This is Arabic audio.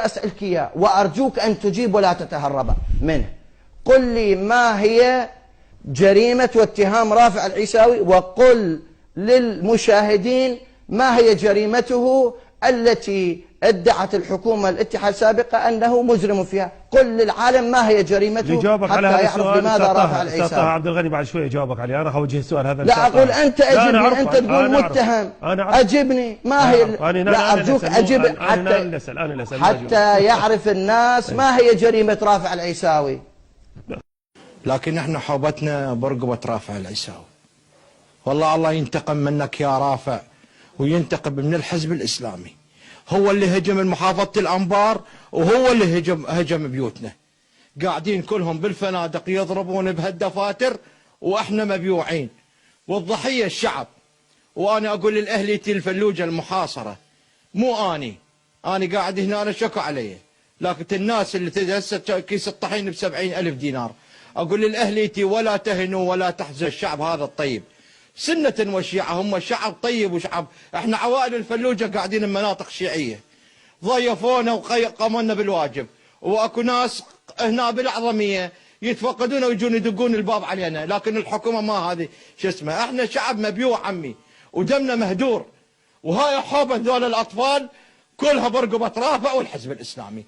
أسألك إياه وأرجوك أن تجيب ولا تتهرب منه. قل لي ما هي جريمة واتهام رافع العيساوي، وقل للمشاهدين ما هي جريمته التي ادعت الحكومة الاتحاد سابقا أنه مجرم فيها. قل للعالم ما هي جريمته حتى يعرف لماذا رافع العيساوي. طه عبد الغني بعد شوي أجاوبك عليه. أنا أوجه السؤال هذا. لا أقول أنت أجبني، أنت تقول متهم. أجبني ما هي. لا أرجوك أجب حتى يعرف الناس ما هي جريمة رافع العيساوي. لكن احنا حوبتنا برقبة رافع العيساوي. والله الله ينتقم منك يا رافع، وينتقم من الحزب الإسلامي. هو اللي هجم المحافظة الأنبار، وهو اللي هجم بيوتنا. قاعدين كلهم بالفنادق يضربون بهالدفاتر واحنا مبيوعين، والضحية الشعب. وانا اقول للاهليتي الفلوجة المحاصرة، مو اني قاعد هنا انا شكوا علي، لكن الناس اللي هسه كيس الطحين ب70,000 دينار. اقول للاهليتي ولا تهنوا ولا تحزنوا الشعب هذا الطيب. سنة وشيعة هم شعب طيب وشعب. احنا عوائل الفلوجة قاعدين بمناطق شيعية، ضيفونا وقاموا لنا بالواجب، واكو ناس هنا بالاعظمية يتفقدون ويجون يدقون الباب علينا، لكن الحكومة ما هذه شو اسمه. احنا شعب مبيوع عمي ودمنا مهدور، وهاي حوبة ذول الاطفال كلها برقبة رافع والحزب الاسلامي.